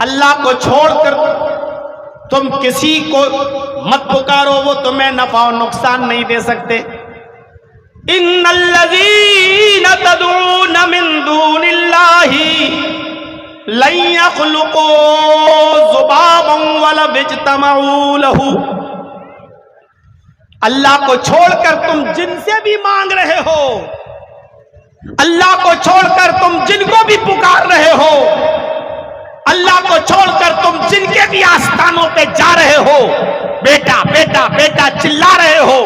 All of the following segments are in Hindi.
अल्लाह को छोड़कर तुम किसी को मत पुकारो, वो तुम्हें नफा और नुकसान नहीं दे सकते। इन्नल्लज़ीना तदऊना मिन दूनिल्लाही लन यख़्लुक़ू ज़ुबाबन वलव इज्तमऊ लहू। अल्लाह को छोड़कर तुम जिनसे भी मांग रहे हो, अल्लाह को छोड़कर तुम जिनको भी पुकार रहे हो, अल्लाह को छोड़कर तुम जिनके भी आस्थानों पे जा रहे हो, बेटा बेटा बेटा चिल्ला रहे हो,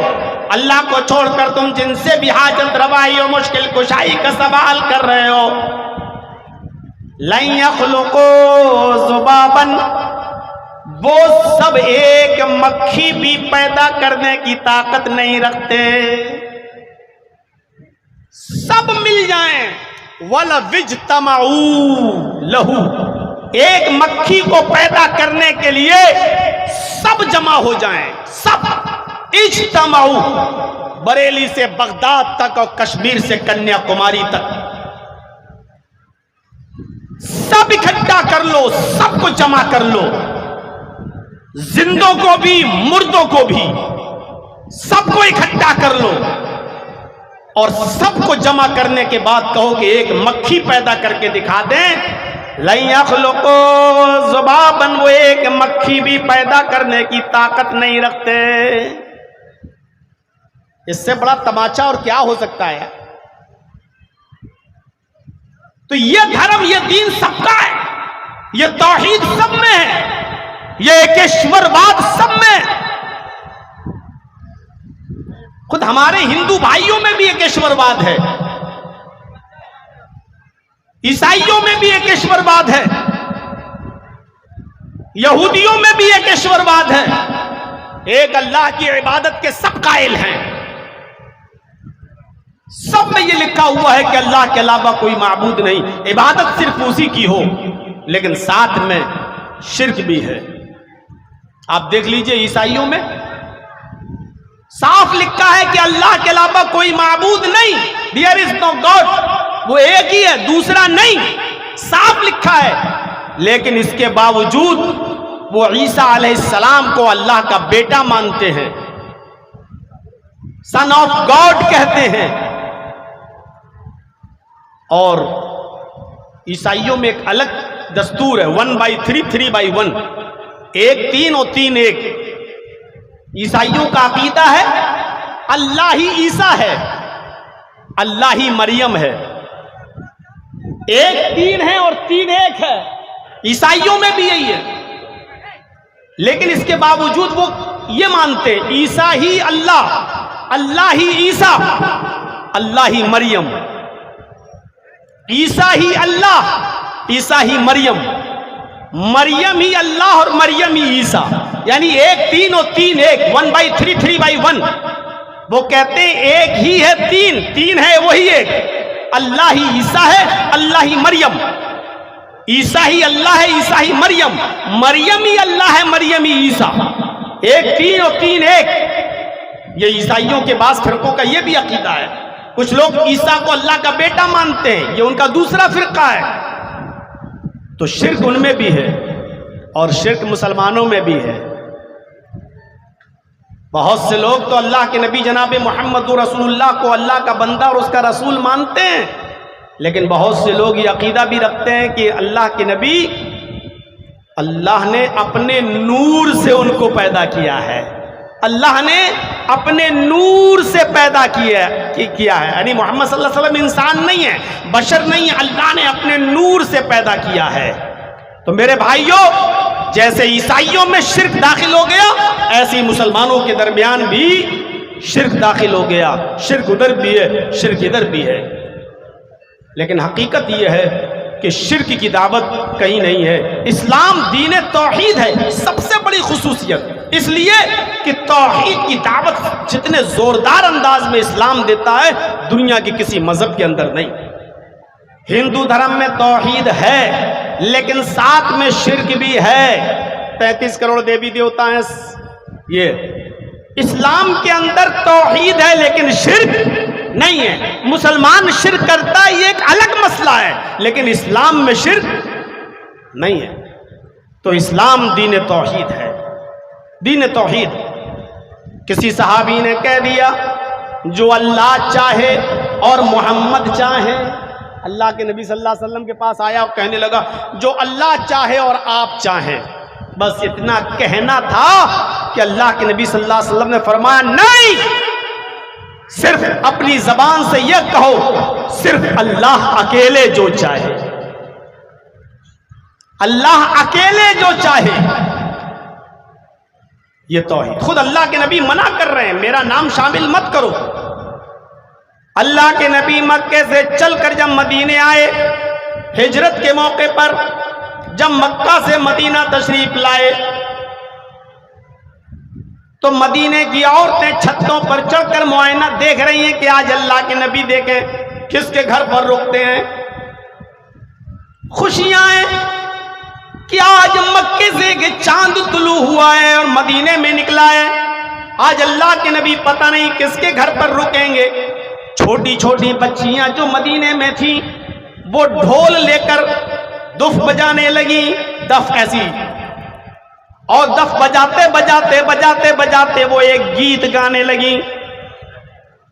अल्लाह को छोड़कर तुम जिनसे भी हाजत रवाई और मुश्किल कुशाई का सवाल कर रहे हो, लन यख़्लुक़ू ज़ुबाबन, वो सब एक मक्खी भी पैदा करने की ताकत नहीं रखते। सब मिल जाएं, वलव इज्तमऊ लहू, एक मक्खी को पैदा करने के लिए सब जमा हो जाएं, सब इज्तमऊ, बरेली से बगदाद तक और कश्मीर से कन्याकुमारी तक सब इकट्ठा कर लो, सबको जमा कर लो, जिंदों को भी मुर्दों को भी, सबको इकट्ठा कर लो और सबको जमा करने के बाद कहो कि एक मक्खी पैदा करके दिखा दें। लन यख़्लुक़ू ज़ुबाबन, वो एक मक्खी भी पैदा करने की ताकत नहीं रखते। इससे बड़ा तमाचा और क्या हो सकता है? तो ये धर्म, ये दीन सबका है, ये तौहीद सब में है, ये एकेश्वरवाद सब में। खुद हमारे हिंदू भाइयों में भी एकेश्वरवाद है, ईसाइयों में भी एकेश्वरवाद है, यहूदियों में भी एकेश्वरवाद है। एक अल्लाह की इबादत के सब कायल हैं, सब में ये लिखा हुआ है कि अल्लाह के अलावा कोई माबूद नहीं, इबादत सिर्फ उसी की हो, लेकिन साथ में शिर्क भी है। आप देख लीजिए ईसाइयों में साफ लिखा है कि अल्लाह के अलावा कोई माबूद नहीं, देयर इज नो गॉड, वो एक ही है, दूसरा नहीं, साफ लिखा है। लेकिन इसके बावजूद वो ईसा अलैहिस्सलाम को अल्लाह का बेटा मानते हैं, सन ऑफ गॉड कहते हैं। और ईसाइयों में एक अलग दस्तूर है, 1/3 3/1, 1 3 और 3 1। ईसाइयों का अकीदा है अल्लाह ही ईसा है, अल्लाह ही मरियम है, 1 3 है और 3 1 है। ईसाइयों में भी यही है, लेकिन इसके बावजूद वो ये मानते ईसा ही अल्लाह, अल्लाह ही ईसा, अल्लाह ही मरियम, ईसा ही अल्लाह, ईसा ही मरियम, मरियम ही अल्लाह और मरियम ही ईसा, यानी 1 3 और 3 1, 1/3 3/1। वो कहते हैं एक ही है, 3 3 है, वही एक, अल्लाह ही ईसा है, अल्लाह ही मरियम, ईसा ही अल्लाह है, ईसा ही मरियम, मरियम ही अल्लाह है, मरियम ही ईसा, 1 3 और 3 1। ये ईसाइयों के बास फिरकों का ये भी अकीदा है। कुछ लोग ईसा को अल्लाह का बेटा मानते हैं, ये उनका दूसरा फिरका है। तो शिर्क उनमें भी है और शिर्क मुसलमानों में भी है। बहुत से लोग तो अल्लाह के नबी जनाब मोहम्मद रसूलुल्लाह को अल्लाह का बंदा और उसका रसूल मानते हैं, लेकिन बहुत से लोग ये अकीदा भी रखते हैं कि अल्लाह के नबी, अल्लाह ने अपने नूर से उनको पैदा किया है, अल्लाह ने अपने नूर से पैदा किया है, यानी मोहम्मद सल्लल्लाहु अलैहि वसल्लम इंसान नहीं है, बशर नहीं है, अल्लाह ने अपने नूर से पैदा किया है। तो मेरे भाइयों, जैसे ईसाइयों में शिर्क दाखिल हो गया, ऐसे ही मुसलमानों के दरमियान भी शिर्क दाखिल हो गया। शिर्क उधर भी है, शिर्क इधर भी है। लेकिन हकीकत यह है कि शिर्क की दावत कहीं नहीं है। इस्लाम दीन तौहीद है, सबसे बड़ी खुसूसियत इसलिए कि तौहीद की दावत जितने जोरदार अंदाज में इस्लाम देता है, दुनिया के किसी मजहब के अंदर नहीं। हिंदू धर्म में तौहीद है, लेकिन साथ में शिर्क भी है। 33 करोड़ देवी देवता हैं। ये इस्लाम के अंदर तौहीद है, लेकिन शिर्क नहीं है। मुसलमान शिर्क करता है, ये एक अलग मसला है, लेकिन इस्लाम में शिर्क नहीं है। तो इस्लाम दीन तौहीद है, दीन तौहीद। किसी सहाबी ने कह दिया जो अल्लाह चाहे और मोहम्मद चाहे, अल्लाह के नबी सल्लल्लाहु अलैहि वसल्लम के पास आया और कहने लगा जो अल्लाह चाहे और आप चाहें। बस इतना कहना था कि अल्लाह के नबी सल्लल्लाहु अलैहि वसल्लम ने फरमाया नहीं, सिर्फ अपनी जबान से यह कहो सिर्फ अल्लाह अकेले जो चाहे, अल्लाह अकेले जो चाहे। ये तौहीद खुद अल्लाह के नबी मना कर रहे हैं, मेरा नाम शामिल मत करो। अल्लाह के नबी मक्के से चलकर जब मदीने आए, हिजरत के मौके पर जब मक्का से मदीना तशरीफ लाए, तो मदीने की औरतें छतों पर चढ़कर मुआयना देख रही हैं कि आज अल्लाह के नबी देखें किसके घर पर रुकते हैं। खुशियां हैं कि आज मक्के से एक चांद तुलू हुआ है और मदीने में निकला है, आज अल्लाह के नबी पता नहीं किसके घर पर रुकेंगे। छोटी छोटी बच्चियां जो मदीने में थी वो ढोल लेकर दुफ बजाने लगी, दफ ऐसी, और दफ बजाते बजाते बजाते बजाते वो एक गीत गाने लगी,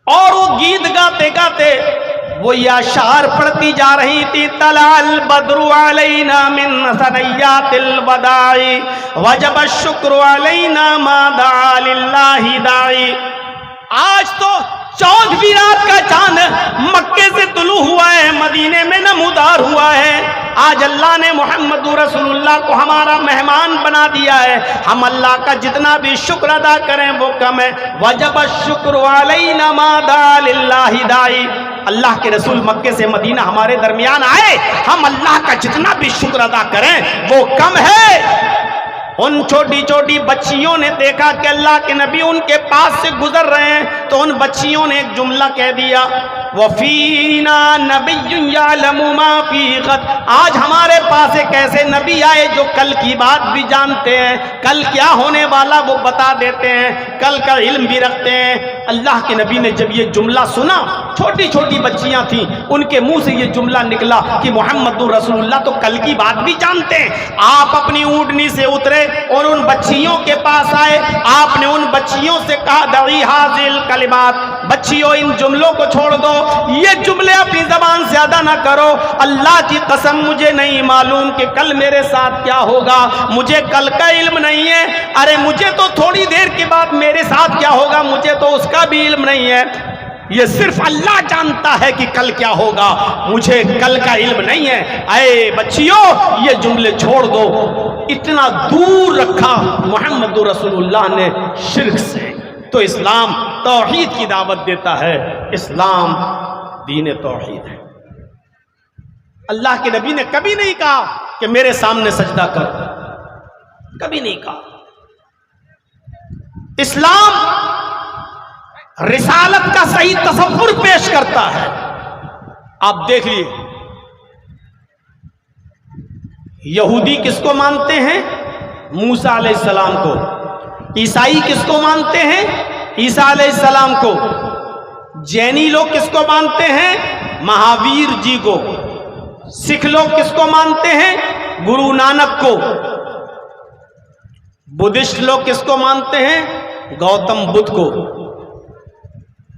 और वो गीत गाते गाते वो याशार पढ़ती जा रही थी, तलाल बद्रु अलैना मिन सनैयातिल वदाई वजब शुक्र अलैना मा दा लिल्लाहि दाई। आज तो 14वीं रात का चांद मक्के से तुलू हुआ है, मदीने में नमूदार हुआ है। आज अल्लाह ने मोहम्मद रसूलुल्लाह को हमारा मेहमान बना दिया है, हम अल्लाह का जितना भी शुक्र अदा करें वो कम है। वजब शुक्र अलैना मा दा लिल्लाहि दाई। अल्लाह के रसूल मक्के से मदीना हमारे दरमियान आए, हम अल्लाह का जितना भी शुक्र अदा करें वो कम है। उन छोटी छोटी बच्चियों ने देखा कि अल्लाह के नबी उनके पास से गुजर रहे हैं, तो उन बच्चियों ने एक जुमला कह दिया, वफीना नबिय्युन यअलमु मा फी गद। आज हमारे पास एक ऐसे नबी आए जो कल की बात भी जानते हैं, कल क्या होने वाला वो बता देते हैं, कल का इल्म भी रखते हैं। अल्लाह के नबी ने जब ये जुमला सुना, छोटी छोटी बच्चियां थीं, उनके मुंह से ये जुमला निकला कि मोहम्मदुर रसूलुल्लाह तो कल की बात भी जानते हैं। आप अपनी ऊँटनी से उतरे और उन बच्चियों के पास आए, आपने उन बच्चियों से कहा दई हाजिल कलिमात, बच्चियों इन जुमलों को छोड़ दो, ये जुमले अपनी जबान से अदा ना करो। अल्लाह की कसम मुझे नहीं मालूम कि कल मेरे साथ क्या होगा, मुझे कल का इल्म नहीं है। अरे मुझे तो थोड़ी देर के बाद मेरे साथ क्या होगा मुझे तो उसका भी इल्म नहीं है, ये सिर्फ अल्लाह जानता है कि कल क्या होगा, मुझे कल का इल्म नहीं है। अरे बच्चियों ये जुमले छोड़ दो। इतना दूर रखा मोहम्मद रसूलुल्लाह ने शिर्क से। तो इस्लाम तौहीद की दावत देता है, इस्लाम दीन तौहीद है। अल्लाह के नबी ने कभी नहीं कहा कि मेरे सामने सजदा कर, कभी नहीं कहा। इस्लाम रिसालत का सही तसव्वुर पेश करता है। आप देख लीजिए, यहूदी किसको मानते हैं? मूसा अलैहिस्सलाम को। ईसाई किसको मानते हैं? ईसा अलैहिस्सलाम को। जैनी लोग किसको मानते हैं? महावीर जी को। सिख लोग किसको मानते हैं? गुरु नानक को। बुद्धिस्ट लोग किसको मानते हैं? गौतम बुद्ध को।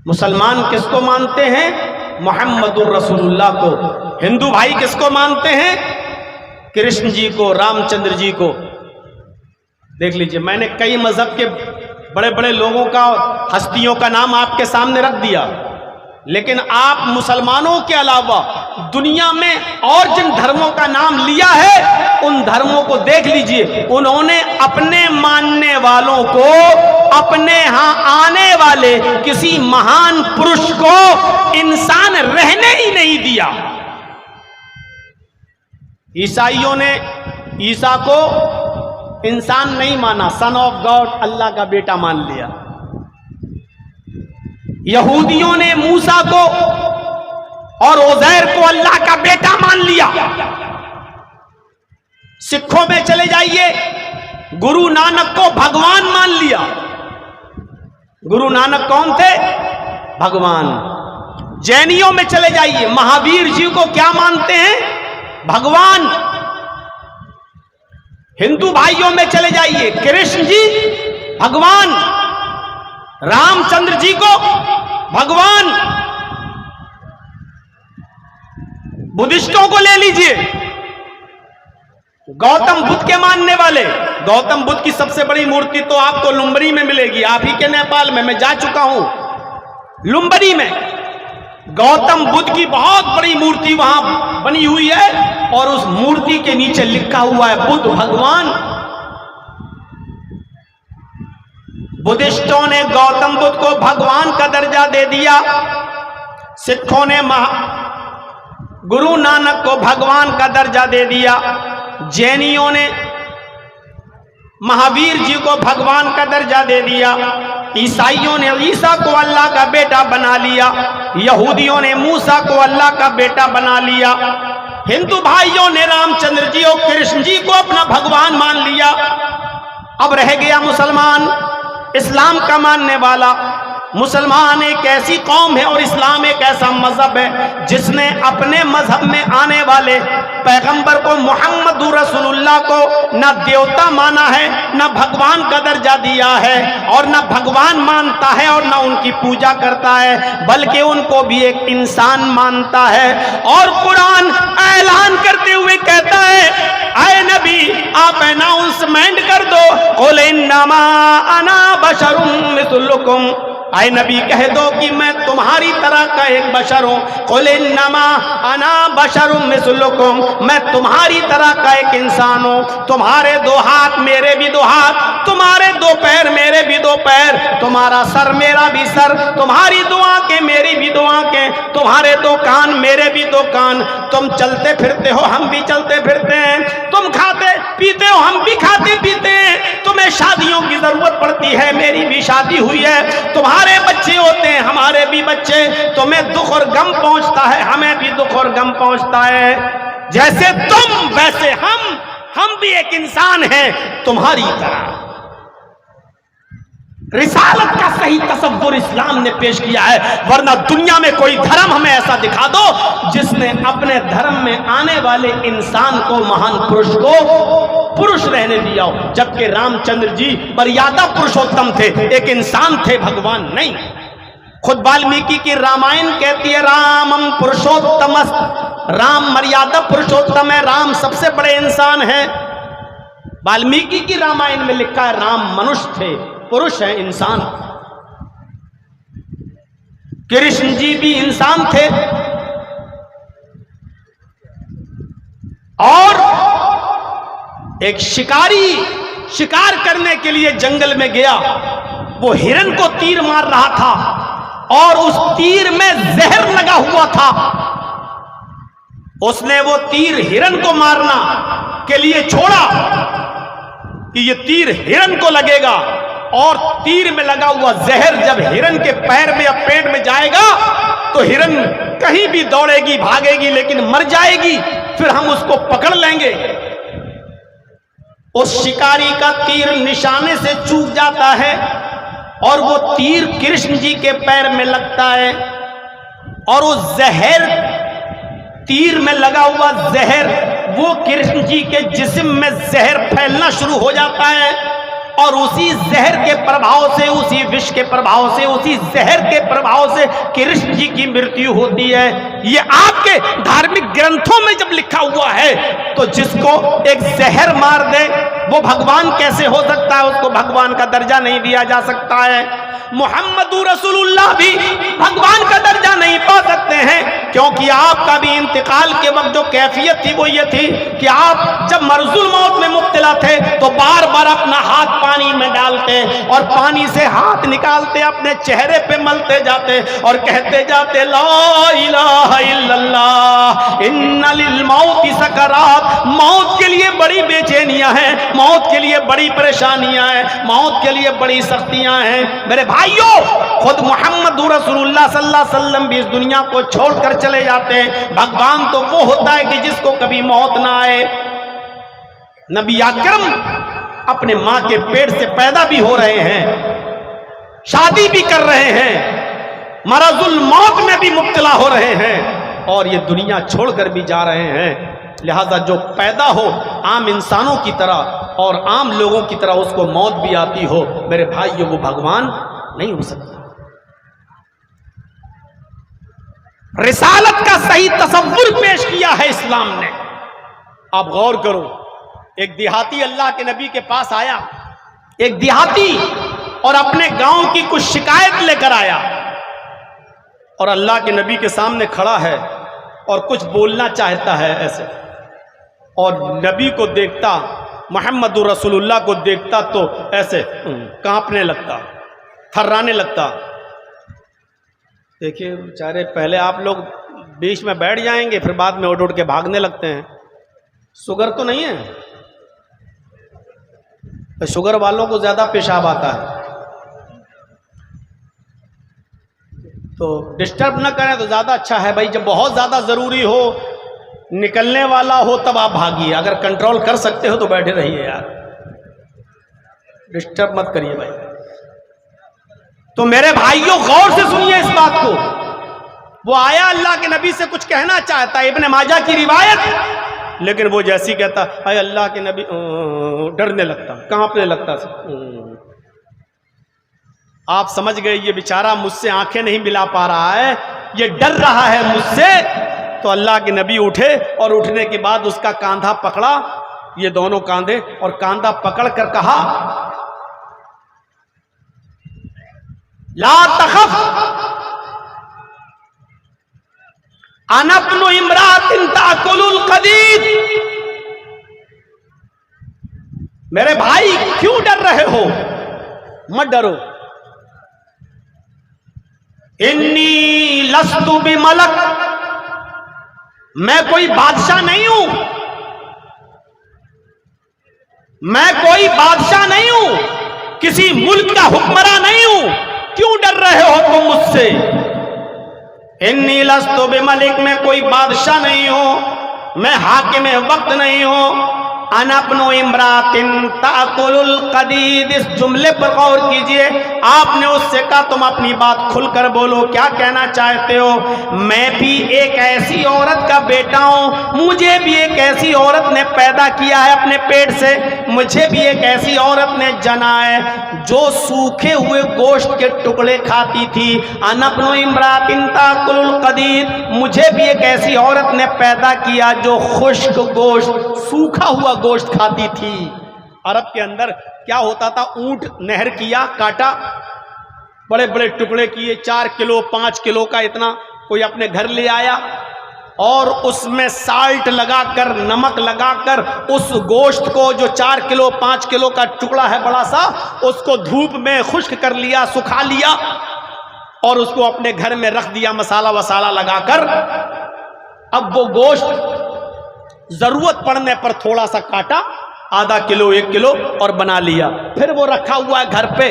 मुसलमान किसको मानते हैं? मोहम्मदुर रसूलुल्लाह को। हिंदू भाई किसको मानते हैं? कृष्ण जी को, रामचंद्र जी को। देख लीजिए, मैंने कई मजहब के बड़े बड़े लोगों का, हस्तियों का नाम आपके सामने रख दिया, लेकिन आप मुसलमानों के अलावा दुनिया में और जिन धर्मों का नाम लिया है उन धर्मों को देख लीजिए, उन्होंने अपने मानने वालों को अपने यहां आने वाले किसी महान पुरुष को इंसान रहने ही नहीं दिया। ईसाइयों ने ईसा को इंसान नहीं माना, सन ऑफ गॉड, अल्लाह का बेटा मान लिया। यहूदियों ने मूसा को और उज़ैर को अल्लाह का बेटा मान लिया। सिखों में चले जाइए, गुरु नानक को भगवान मान लिया। गुरु नानक कौन थे? भगवान। जैनियों में चले जाइए, महावीर जी को क्या मानते हैं? भगवान। हिंदू भाइयों में चले जाइए, कृष्ण जी भगवान, रामचंद्र जी को भगवान, बुद्धिस्टों को ले लीजिए, गौतम बुद्ध के मानने वाले, गौतम बुद्ध की सबसे बड़ी मूर्ति तो आपको लुम्बनी में मिलेगी, आप ही के नेपाल में, मैं जा चुका हूं लुम्बनी में। गौतम बुद्ध की बहुत बड़ी मूर्ति वहां बनी हुई है और उस मूर्ति के नीचे लिखा हुआ है बुद्ध भगवान। बुद्धिस्टों ने गौतम बुद्ध को भगवान का दर्जा दे दिया, सिखों ने गुरु नानक को भगवान का दर्जा दे दिया, जैनियों ने महावीर जी को भगवान का दर्जा दे दिया, ईसाइयों ने ईसा को अल्लाह का बेटा बना लिया, यहूदियों ने मूसा को अल्लाह का बेटा बना लिया, हिंदू भाइयों ने रामचंद्र जी और कृष्ण जी को अपना भगवान मान लिया। अब रह गया मुसलमान, इस्लाम का मानने वाला। मुसलमान एक ऐसी कौम है और इस्लाम एक ऐसा मजहब है जिसने अपने मजहब में आने वाले पैगंबर को, मोहम्मद रसूलुल्लाह को ना देवता माना है, ना भगवान का दर्जा दिया है और ना भगवान मानता है और ना उनकी पूजा करता है, बल्कि उनको भी एक इंसान मानता है। और कुरान ऐलान करते हुए कहता है, ऐ नबी आप अनाउंसमेंट कर दो, कुल इन्नमा अना बशरुम मिस्लुकुम, आए नबी कह दो कि मैं तुम्हारी तरह का एक बशर हूं। कुल इन्नमा अना बशरुम मिस्लुकुम, मैं तुम्हारी तरह का एक इंसान हूं। तुम्हारे दो हाथ मेरे भी दो हाथ, तुम्हारे दो पैर मेरे भी दो पैर, तुम्हारा सर मेरा भी सर, तुम्हारी दो आंखें मेरी भी दो आंखें, तुम्हारे दो कान मेरे भी दो कान, तुम चलते फिरते हो हम भी चलते फिरते हैं, तुम खाते पीते हो हम भी खाते पीते हैं, तुम्हें शादियों की जरूरत पड़ती है मेरी भी शादी हुई है, तुम्हारे बच्चे होते हैं हमारे भी बच्चे, तुम्हें दुख और गम पहुंचता है हमें भी दुख और गम पहुंचता है, जैसे तुम वैसे हम भी एक इंसान हैं तुम्हारी तरह। रिसालत का सही तसव्वुर इस्लाम ने पेश किया है, वरना दुनिया में कोई धर्म हमें ऐसा दिखा दो जिसने अपने धर्म में आने वाले इंसान को, महान पुरुष को पुरुष रहने दिया हो, जबकि रामचंद्र जी मर्यादा पुरुषोत्तम थे, एक इंसान थे, भगवान नहीं। खुद वाल्मीकि की रामायण कहती है रामम पुरुषोत्तमस्त, राम मर्यादा पुरुषोत्तम है, राम सबसे बड़े इंसान है। वाल्मीकि की रामायण में लिखा है राम मनुष्य थे, पुरुष है, इंसान। कृष्ण जी भी इंसान थे और एक शिकारी शिकार करने के लिए जंगल में गया, वो हिरन को तीर मार रहा था और उस तीर में जहर लगा हुआ था, उसने वो तीर हिरन को मारना के लिए छोड़ा कि ये तीर हिरन को लगेगा, और तीर में लगा हुआ जहर जब हिरन के पैर में या पेट में जाएगा तो हिरन कहीं भी दौड़ेगी भागेगी लेकिन मर जाएगी, फिर हम उसको पकड़ लेंगे। उस शिकारी का तीर निशाने से चूक जाता है और वो तीर कृष्ण जी के पैर में लगता है और वो जहर, तीर में लगा हुआ जहर, वो कृष्ण जी के जिस्म में जहर फैलना शुरू हो जाता है और उसी जहर के प्रभाव से, उसी विष के प्रभाव से, उसी जहर के प्रभाव से कृष्ण जी की मृत्यु होती है। ये आपके धार्मिक ग्रंथों में जब लिखा हुआ है तो जिसको एक जहर मार दे वो भगवान कैसे हो सकता है, उसको भगवान का दर्जा नहीं दिया जा सकता है। मोहम्मद रसूलुल्लाह भी भगवान का दर्जा नहीं पा सकते हैं, क्योंकि आपका भी इंतकाल के वक्त जो कैफियत थी वो ये थी कि आप जब मरजुल मौत में मुब्तला थे तो बार बार अपना हाथ पानी में डालते और पानी से हाथ निकालते, अपने चेहरे पे मलते जाते और कहते जाते ला इलाहा इल्लल्लाह इन्ना लिल मौति सकरात, मौत के लिए बड़ी बेचैनियां हैं, मौत के लिए बड़ी परेशानियां हैं, मौत के लिए बड़ी सख्तियां हैं। मेरे भाइयों, खुद मोहम्मद रसूलुल्लाह सल्लल्लाहु अलैहि वसल्लम भी इस दुनिया को छोड़कर चले जाते हैं। भगवान तो वो होता है कि जिसको कभी मौत ना आए। नबी अकरम अपने मां के पेट से पैदा भी हो रहे हैं, शादी भी कर रहे हैं, मरजुल मौत में भी मुब्तला हो रहे हैं और ये दुनिया छोड़कर भी जा रहे हैं। लिहाजा जो पैदा हो आम इंसानों की तरह और आम लोगों की तरह उसको मौत भी आती हो, मेरे भाइयों वो भगवान नहीं हो सकता। रिसालत का सही तसव्वुर पेश किया है इस्लाम ने। आप गौर करो, एक देहाती अल्लाह के नबी के पास आया, एक देहाती, और अपने गांव की कुछ शिकायत लेकर आया, और अल्लाह के नबी के सामने खड़ा है और कुछ बोलना चाहता है ऐसे, और नबी को देखता, मोहम्मद रसूलुल्लाह को देखता तो ऐसे कांपने लगता, थर्राने लगता। देखिए बेचारे, पहले आप लोग बीच में बैठ जाएंगे, फिर बाद में उठ उठ के भागने लगते हैं। शुगर तो नहीं है? तो शुगर वालों को ज्यादा पेशाब आता है, तो डिस्टर्ब ना करें तो ज्यादा अच्छा है भाई। जब बहुत ज्यादा जरूरी हो, निकलने वाला हो, तब आप भागिए। अगर कंट्रोल कर सकते हो तो बैठे रहिए यार, डिस्टर्ब मत करिए भाई। तो मेरे भाइयों गौर से सुनिए इस बात को। वो आया, अल्लाह के नबी से कुछ कहना चाहता है, इब्ने माजा की रिवायत, लेकिन वो जैसी कहता अरे अल्लाह के नबी, डरने लगता, कांपने लगता। आप समझ गए ये बेचारा मुझसे आंखें नहीं मिला पा रहा है, ये डर रहा है मुझसे। तो अल्लाह के नबी उठे, और उठने के बाद उसका कांधा पकड़ा, ये दोनों कांधे, और कांधा पकड़ कर कहा ला तखफ अना इब्नु इम्रातिन ताकुलुल कदीद। मेरे भाई क्यों डर रहे हो? मत डरो। इन्नी लस्तु बिमलक, मैं कोई बादशाह नहीं हूं, मैं कोई बादशाह नहीं हूं, किसी मुल्क का हुक्मरान नहीं हूं। क्यों डर रहे हो तुम मुझसे? इन्नी लस्तु बिमलिक, मैं कोई बादशाह नहीं हूं, मैं हाकिम वक्त नहीं हूं। अना इब्नु इम्रातिन ताकुलुल कदीद, इस जुमले पर गौर कीजिए। आपने उससे कहा तुम अपनी बात खुलकर बोलो, क्या कहना चाहते हो? मैं भी एक ऐसी औरत का बेटा हूं, मुझे भी एक ऐसी औरत ने पैदा किया है अपने पेट से, मुझे भी एक ऐसी औरत ने जना है जो सूखे हुए गोश्त के टुकड़े खाती थी। अना इब्नु इम्रातिन ताकुलुल कदीद, मुझे भी एक ऐसी औरत ने पैदा किया जो खुश्क गोश्त, सूखा हुआ गोश्त खाती थी। अरब के अंदर क्या होता था, ऊंट नहर किया, काटा, बड़े बड़े टुकड़े किए, 4 किलो 5 किलो का इतना, कोई अपने घर ले आया, और उसमें साल्ट लगाकर, नमक लगाकर उस गोश्त को, जो 4 किलो 5 किलो का टुकड़ा है बड़ा सा, उसको धूप में खुश्क कर लिया, सुखा लिया, और उसको अपने घर में रख दिया मसाला वसाला लगाकर। अब वो गोश्त जरूरत पड़ने पर थोड़ा सा काटा, आधा किलो 1 किलो, और बना लिया। फिर वो रखा हुआ है घर पे,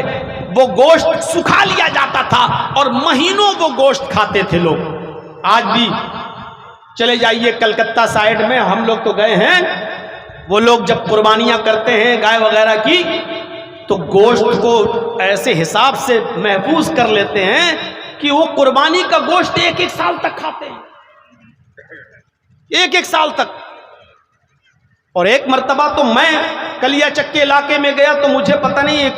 वो गोश्त सुखा लिया जाता था, और महीनों वो गोश्त खाते थे लोग। आज भी चले जाइए कलकत्ता साइड में, हम लोग तो गए हैं, वो लोग जब कुर्बानियां करते हैं गाय वगैरह की, तो गोश्त को ऐसे हिसाब से महफूज कर लेते हैं कि वो कुर्बानी का गोश्त 1-1 साल तक खाते हैं, 1-1 साल तक। और एक मर्तबा तो मैं कलिया चक्के इलाके में गया, तो मुझे पता नहीं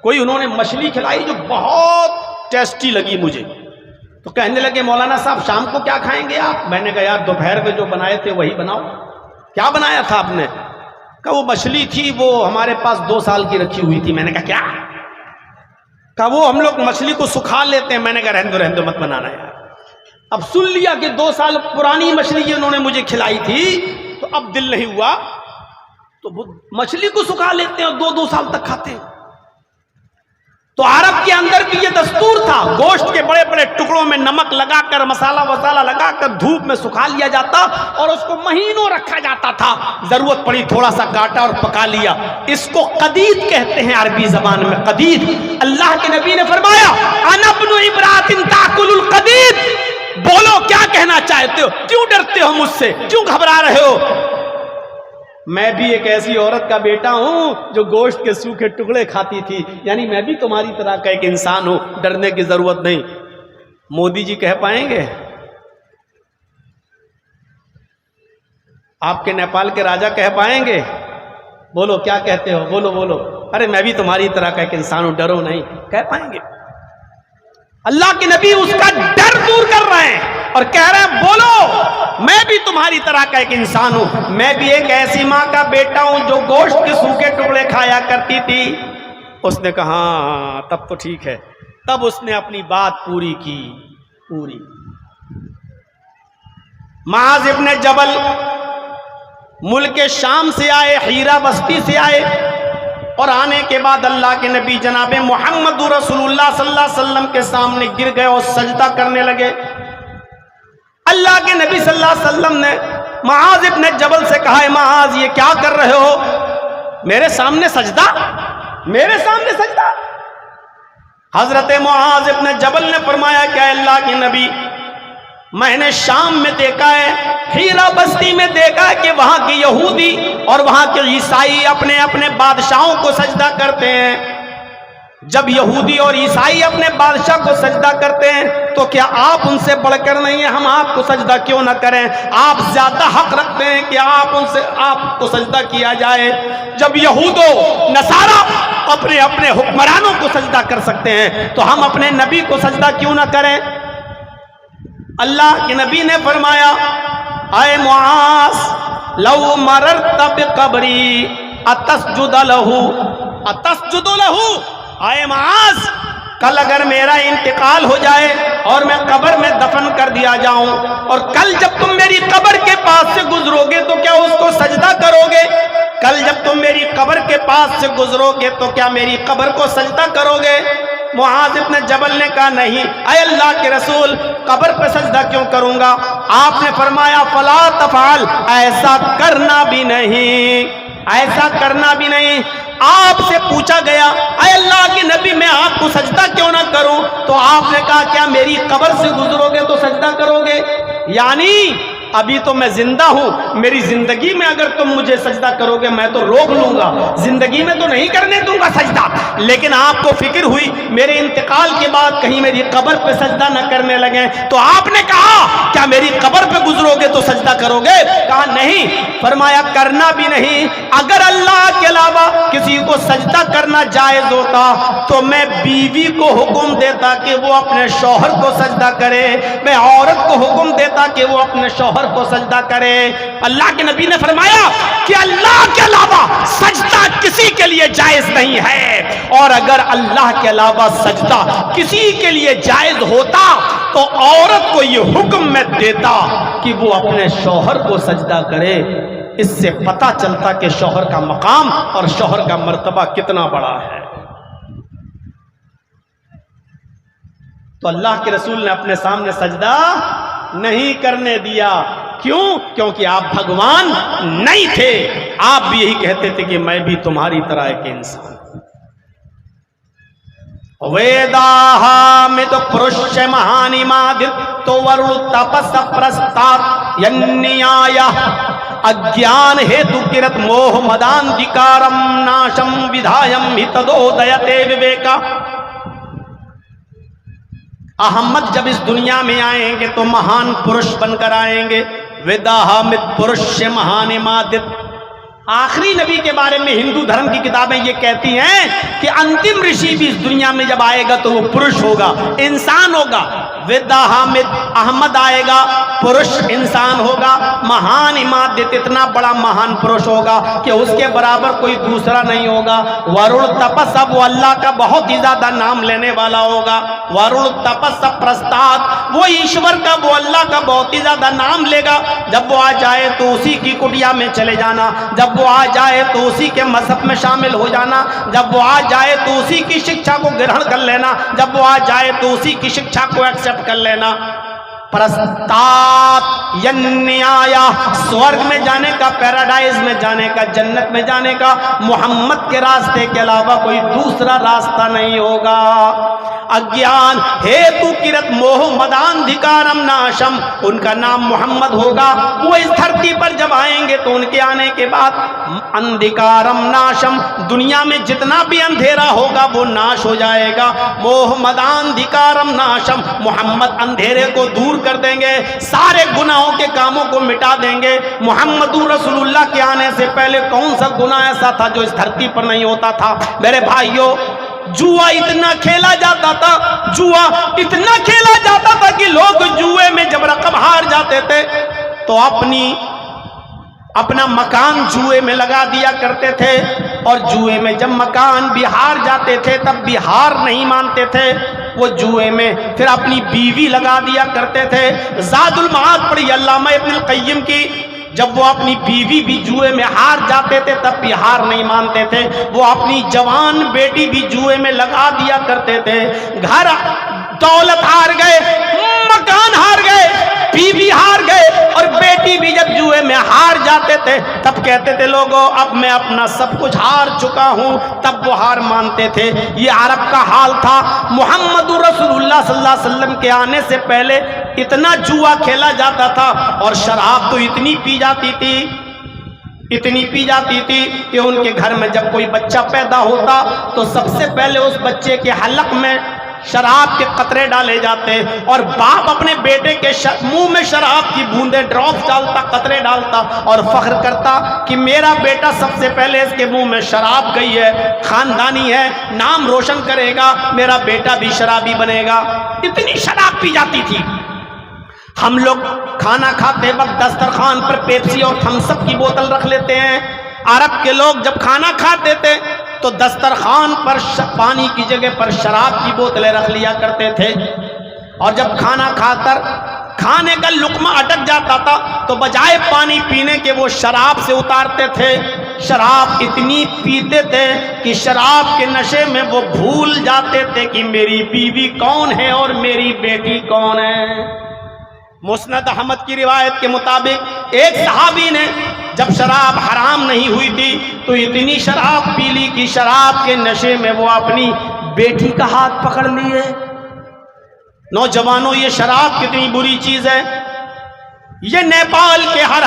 कोई उन्होंने मछली खिलाई जो बहुत टेस्टी लगी मुझे। तो कहने लगे मौलाना साहब शाम को क्या खाएंगे आप? मैंने कहा यार दोपहर में जो बनाए थे वही बनाओ। क्या बनाया था आपने? कहा वो मछली थी, वो हमारे पास 2 साल की रखी हुई थी। मैंने कहा क्या? कहा वो हम लोग मछली को सुखा लेते हैं। मैंने कहा रहने दो मत बनाना यार। अब सुन लिया कि 2 साल पुरानी मछली उन्होंने मुझे खिलाई थी, तो अब दिल नहीं हुआ, तो वो मछली को सुखा लेते हैं और 2-2 साल तक खाते हैं। तो अरब के अंदर भी ये दस्तूर था, गोश्त के बड़े बड़े टुकड़ों में नमक लगाकर, मसाला वसाला लगाकर धूप में सुखा लिया जाता, और उसको महीनों रखा जाता था। जरूरत पड़ी थोड़ा सा काटा और पका लिया। इसको कदीद कहते हैं अरबी जबान में, कदीद। अल्लाह के नबी ने फरमाया अना इब्नु इम्रातिन ताकुलुल कदीद। बोलो क्या कहना चाहते हो? क्यों डरते हो मुझसे? क्यों घबरा रहे हो? मैं भी एक ऐसी औरत का बेटा हूं जो गोश्त के सूखे टुकड़े खाती थी, यानी मैं भी तुम्हारी तरह का एक इंसान हूं, डरने की जरूरत नहीं। मोदी जी कह पाएंगे? आपके नेपाल के राजा कह पाएंगे? बोलो क्या कहते हो, बोलो बोलो। अरे मैं भी तुम्हारी तरह का एक इंसान हूं, डरो नहीं, कह पाएंगे? अल्लाह के नबी उसका डर दूर कर रहे हैं और कह रहे हैं बोलो मैं भी तुम्हारी तरह का एक इंसान हूं, मैं भी एक ऐसी मां का बेटा हूं जो गोश्त के सूखे टुकड़े खाया करती थी। उसने कहा हाँ तब तो ठीक है। तब उसने अपनी बात पूरी की, पूरी। मुआज़ इब्न जबल मुल्क शाम से आए, हीरा बस्ती से आए, और आने के बाद अल्लाह के नबी जनाबे मोहम्मद रसूलुल्लाह सल्लल्लाहु अलैहि वसल्लम के सामने गिर गए और सजदा करने लगे। अल्लाह के नबी सल्लल्लाहु अलैहि वसल्लम ने मुआज़ इब्न जबल से कहा, मुआज़ ये क्या कर रहे हो, मेरे सामने सजदा, मेरे सामने सजदा। हजरत मुआज़ इब्न जबल ने फरमाया, क्या अल्लाह के नबी मैंने शाम में देखा है, हीरा बस्ती में देखा है कि वहां के यहूदी और वहां के ईसाई अपने अपने बादशाहों को सजदा करते हैं। जब यहूदी और ईसाई अपने बादशाह को सजदा करते हैं तो क्या आप उनसे बढ़कर नहीं है, हम आपको सजदा क्यों ना करें? आप ज्यादा हक रखते हैं कि आप उनसे, आपको सजदा किया जाए। जब यहूदो नसारा अपने अपने हुक्मरानों को सजदा कर सकते हैं तो हम अपने नबी को सजदा क्यों ना करें? अल्लाह के नबी ने फरमाया, आए मुआज़ लौ मररत बिक़ब्री अतस्जुद लहू, अतस्जुद लहू। आए मुआज़ कल अगर मेरा इंतकाल हो जाए और मैं कब्र में दफन कर दिया जाऊं, और कल जब तुम मेरी कब्र के पास से गुजरोगे तो क्या उसको सजदा करोगे? कल जब तुम मेरी कब्र के पास से गुजरोगे तो क्या मेरी कब्र को सजदा करोगे? मुआज़ इब्न जबल ने कहा नहीं, ऐ अल्लाह के रसूल कब्र पे सजदा क्यों करूंगा? आपने फरमाया फला तफाल, ऐसा करना भी नहीं, ऐसा करना भी नहीं। आपसे पूछा गया, ऐ अल्लाह के नबी मैं आपको सजदा क्यों ना करूं? तो आपने कहा क्या मेरी कब्र से गुजरोगे तो सजदा करोगे? यानी अभी तो मैं जिंदा हूं, मेरी जिंदगी में अगर तुम मुझे सजदा करोगे मैं तो रोक लूंगा, जिंदगी में तो नहीं करने दूंगा सजदा। लेकिन आपको फिक्र हुई मेरे इंतकाल के बाद कहीं मेरी कब्र पे सजदा न करने लगे, तो आपने कहा क्या मेरी कब्र पे गुजरोगे तो सजदा करोगे? कहा नहीं। फरमाया करना भी नहीं। अगर अल्लाह के अलावा किसी को सजदा करना जायज होता तो मैं बीवी को हुक्म देता कि वो अपने शौहर को सजदा करे, मैं औरत को हुक्म देता कि वो अपने शौहर को सजदा करे। अल्लाह के नबी ने फरमाया कि अल्लाह के अलावा सजदा किसी के लिए जायज नहीं है, और अगर अल्लाह के अलावा सजदा किसी के लिए जायज होता तो औरत को यह हुक्म मैं देता कि वो अपने शौहर को सजदा करे। इससे पता चलता कि शौहर का मकाम और शौहर का मर्तबा कितना बड़ा है। तो अल्लाह के रसूल ने अपने सामने सजदा नहीं करने दिया। क्यों? क्योंकि आप भगवान नहीं थे। आप भी यही कहते थे कि मैं भी तुम्हारी तरह एक इंसान। वेदाहामित पुरुष महानिमादित्यो वरुण तपस प्रस्तार यन्याय अज्ञान हेतु किरत मोह मदांधिकारम नाशम विधायम हितदोदयते विवेका। अहमद जब इस दुनिया में आएंगे तो महान पुरुष बनकर आएंगे। वेदाहामित पुरुष महानिमादित। आखिरी नबी के बारे में हिंदू धर्म की किताबें ये कहती हैं कि अंतिम ऋषि भी इस दुनिया में जब आएगा तो वो पुरुष होगा, इंसान होगा। वेदाहामिद अहमद आएगा, पुरुष इंसान होगा। महान इमादित, इतना बड़ा महान पुरुष होगा कि उसके बराबर कोई दूसरा नहीं होगा। वरुण तपस, अब वो अल्लाह का बहुत ही ज्यादा नाम लेने वाला होगा। वरुण तपस प्रस्ताद, वो ईश्वर का, वो अल्लाह का बहुत ही ज्यादा नाम लेगा। जब वो आ जाए तो उसी की कुटिया में चले जाना, जब वो आ जाए तो उसी के मजहब में शामिल हो जाना, जब वो आ जाए तो उसी की शिक्षा को ग्रहण कर लेना, जब वो आ जाए तो उसी की शिक्षा को एक्सेप्ट कर लेना। प्रस्तात यन्याया, स्वर्ग में जाने का, पैराडाइज में जाने का, जन्नत में जाने का मोहम्मद के रास्ते के अलावा कोई दूसरा रास्ता नहीं होगा। अज्ञान हेतु किरत मोह मदांधिकारम नाशम, उनका नाम मोहम्मद होगा। वो इस धरती पर जब आएंगे तो उनके आने के बाद अंधिकारम नाशम, दुनिया में जितना भी अंधेरा होगा वो नाश हो जाएगा। मोह मदांधिकारम नाशम, मोहम्मद अंधेरे को दूर कर देंगे, सारे गुनाहों के कामों को मिटा देंगे। मुहम्मदुर रसूलुल्लाह के आने से पहले कौन सा गुनाह ऐसा था जो इस धरती पर नहीं होता था? मेरे भाइयों, जुआ इतना खेला जाता था, जुआ इतना खेला जाता था कि लोग जुए में जब रकम हार जाते थे तो अपना मकान जुए में लगा दिया करते थे, और जुए में जब मकान भी हार जाते थे तब भी हार नहीं मानते थे, वो जुए में फिर अपनी बीवी लगा दिया करते थे। ज़ादुल मआद पढ़ी अल्लामा इब्नुल क़य्यिम की, जब वो अपनी बीवी भी जुए में हार जाते थे तब भी हार नहीं मानते थे, वो अपनी जवान बेटी भी जुए में लगा दिया करते थे। घर दौलत हार गए, मकान हार गए, बीवी हार गए, और बेटी भी जब जुए में हार जाते थे तब कहते थे लोगों अब मैं अपना सब कुछ हार चुका हूं, तब वो हार मानते थे। ये अरब का हाल था। मुहम्मदुर रसूलुल्लाह सल्लल्लाहु अलैहि वसल्लम के आने से पहले इतना जुआ खेला जाता था, और शराब तो इतनी पी जाती थी कि उनके घर में जब कोई बच्चा पैदा होता तो सबसे पहले उस बच्चे के हलक में शराब के कतरे डाले जाते, और बाप अपने बेटे के मुंह में शराब की बूंदे ड्रॉप्स डालता, कतरे डालता, और फख्र करता कि मेरा बेटा सबसे पहले इसके मुंह में शराब गई है, खानदानी है, नाम रोशन करेगा, मेरा बेटा भी शराबी बनेगा। इतनी शराब पी जाती थी। हम लोग खाना खाते वक्त दस्तरखान पर पेप्सी और थम्स अप की बोतल रख लेते हैं। अरब के लोग जब खाना खाते थे तो दस्तरखान पर पानी की जगह पर शराब की बोतलें रख लिया करते थे, और जब खाना खाकर खाने का लुकमा अटक जाता था तो बजाय पानी पीने के वो शराब से उतारते थे। शराब इतनी पीते थे कि शराब के नशे में वो भूल जाते थे कि मेरी बीवी कौन है और मेरी बेटी कौन है। मुस्नद अहमद की रिवायत के मुताबिक एक सहाबी ने जब शराब हराम नहीं हुई थी तो इतनी शराब पी ली कि शराब के नशे में वो अपनी बेटी का हाथ पकड़ लिए। नौजवानों, ये शराब कितनी बुरी चीज है। ये नेपाल के हर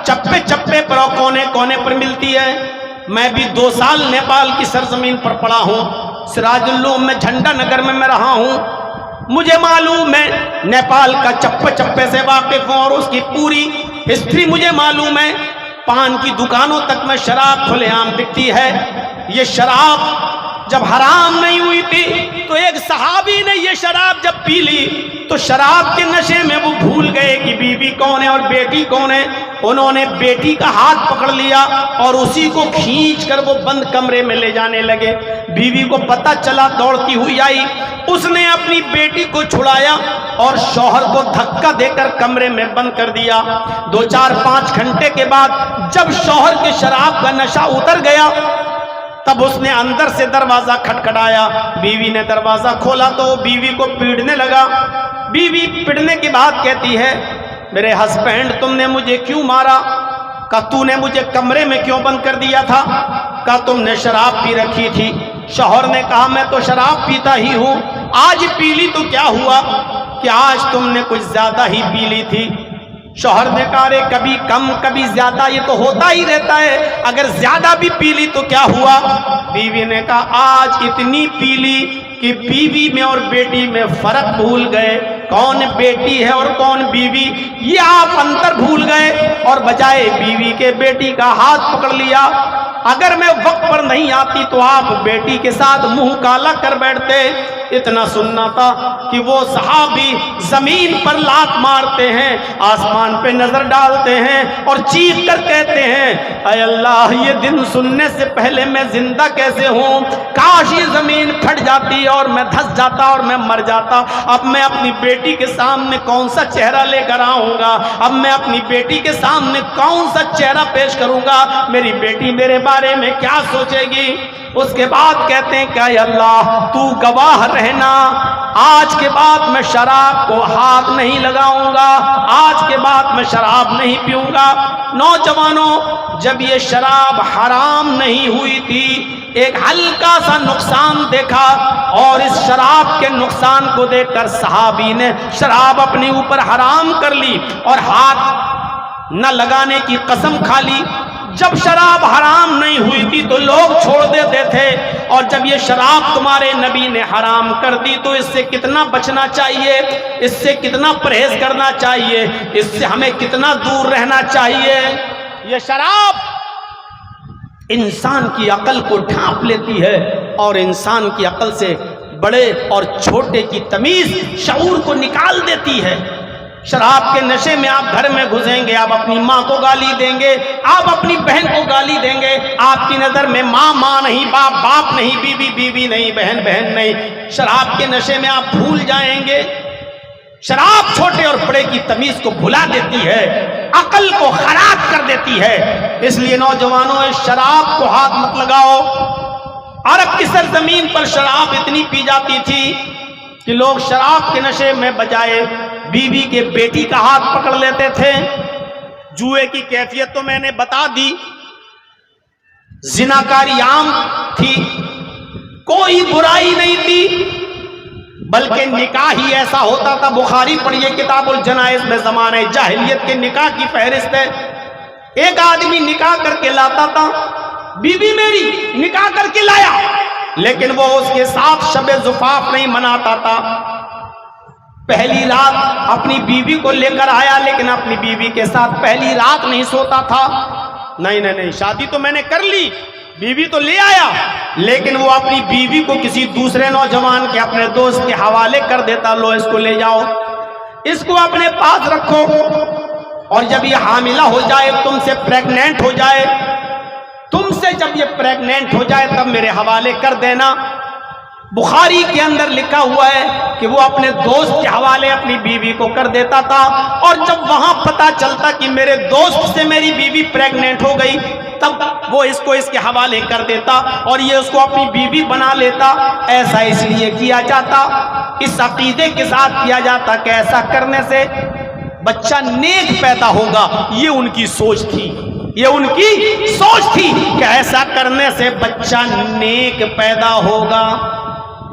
चप्पे चप्पे पर और कोने कोने पर मिलती है। मैं भी 2 साल नेपाल की सरजमीन पर पड़ा हूँ। सिराजुल्लूम में झंडा नगर में मैं रहा हूँ। मुझे मालूम है, नेपाल का चप्पे चप्पे से वाकिफ हूँ और उसकी पूरी हिस्ट्री मुझे मालूम है। पान की दुकानों तक में शराब खुलेआम बिकती है। ये शराब जब हराम नहीं हुई थी तो एक सहाबी ने ये शराब जब पी ली तो शराब के नशे में वो भूल गए कि बीवी कौन है और बेटी कौन है। उन्होंने बेटी का हाथ पकड़ लिया और उसी को खींच कर वो बंद कमरे में ले जाने लगे। बीवी को पता चला, दौड़ती हुई आई, उसने अपनी बेटी को छुड़ाया और शौहर को धक्का देकर कमरे में बंद कर दिया। 2-4-5 घंटे के बाद जब शौहर के शराब का नशा उतर गया तब उसने अंदर से दरवाजा खटखटाया। बीवी ने दरवाजा खोला तो बीवी को पीटने लगा। बीवी पीटने की बात कहती है, मेरे हस्बैंड तुमने मुझे क्यों मारा? कहा तूने मुझे कमरे में क्यों बंद कर दिया था? कहा तुमने शराब पी रखी थी। शौहर ने कहा मैं तो शराब पीता ही हूँ, आज पी ली तो क्या हुआ कि आज तुमने कुछ ज्यादा ही पी ली थी। शौहर ने कहा रे कभी कम कभी ज्यादा, ये तो होता ही रहता है, अगर ज्यादा भी पी ली तो क्या हुआ? बीवी ने कहा आज इतनी पी ली कि बीवी में और बेटी में फर्क भूल गए, कौन बेटी है और कौन बीवी, ये आप अंतर भूल गए और बजाय बीवी के बेटी का हाथ पकड़ लिया। अगर मैं वक्त पर नहीं आती तो आप बेटी के साथ मुंह काला कर बैठते। इतना सुनना था कि वो सहाबी जमीन पर लात मारते हैं, आसमान पे नजर डालते हैं और चीख कर कहते हैं, अय अल्लाह ये दिन सुनने से पहले मैं जिंदा कैसे हूँ? काश ये जमीन फट जाती और मैं धंस जाता और मैं मर जाता। अब मैं अपनी बेटी के सामने कौन सा चेहरा लेकर आऊंगा? अब मैं अपनी बेटी के सामने कौन सा चेहरा पेश करूंगा? मेरी बेटी मेरे बारे में क्या सोचेगी? उसके बाद कहते हैं कि अल्लाह तू गवाह रहना, आज के बाद मैं शराब को हाथ नहीं लगाऊंगा, आज के बाद मैं शराब नहीं पीऊंगा। नौजवानों, जब ये शराब हराम नहीं हुई थी, एक हल्का सा नुकसान देखा और इस शराब के नुकसान को देखकर सहाबी ने शराब अपने ऊपर हराम कर ली और हाथ न लगाने की कसम खा ली। जब शराब हराम नहीं हुई थी तो लोग छोड़ देते थे और जब ये शराब तुम्हारे नबी ने हराम कर दी तो इससे कितना बचना चाहिए, इससे कितना परहेज करना चाहिए, इससे हमें कितना दूर रहना चाहिए। ये शराब इंसान की अकल को ढांप लेती है और इंसान की अकल से बड़े और छोटे की तमीज शऊर को निकाल देती है। शराब के नशे में आप घर में घुसेंगे, आप अपनी माँ को गाली देंगे, आप अपनी बहन को गाली देंगे। आपकी नजर में माँ माँ नहीं, बाप बाप नहीं, बीवी बीवी नहीं, बहन बहन नहीं। शराब के नशे में आप भूल जाएंगे। शराब छोटे और बड़े की तमीज को भुला देती है, अकल को खराब कर देती है। इसलिए नौजवानों, इस शराब को हाथ मत लगाओ। अरब की सरजमीन पर शराब इतनी पी जाती थी कि लोग शराब के नशे में बजाय बीवी के बेटी का हाथ पकड़ लेते थे। जुए की कैफियत तो मैंने बता दी, जिनाकारी आम थी, कोई बुराई नहीं थी, बल्कि निकाह ही ऐसा होता था। बुखारी पढ़िए किताबुल जनाइज में ज़माने जाहिलियत के निकाह की फहरिस्त है। एक आदमी निकाह करके लाता था, बीवी मेरी निकाह करके लाया, लेकिन वो उसके साथ शबे जुफाफ नहीं मनाता था। पहली रात अपनी बीवी को लेकर आया, लेकिन अपनी बीवी के साथ पहली रात नहीं सोता था। नहीं नहीं नहीं, शादी तो मैंने कर ली, बीवी तो ले आया, लेकिन वो अपनी बीवी को किसी दूसरे नौजवान के, अपने दोस्त के हवाले कर देता। लो इसको ले जाओ, इसको अपने पास रखो, और जब ये हामिला हो जाए, तुमसे प्रेग्नेंट हो जाए, तुमसे जब ये प्रेग्नेंट हो जाए तब मेरे हवाले कर देना। बुखारी के अंदर लिखा हुआ है कि वो अपने दोस्त के हवाले अपनी बीवी को कर देता था, और जब वहां पता चलता कि मेरे दोस्त से मेरी बीवी प्रेग्नेंट हो गई, तब वो इसको इसके हवाले कर देता और ये उसको अपनी बीवी बना लेता। ऐसा इसलिए किया जाता, इस अकीदे के साथ किया जाता कि ऐसा करने से बच्चा नेक पैदा होगा। ये उनकी सोच थी, ये उनकी सोच थी कि ऐसा करने से बच्चा नेक पैदा होगा,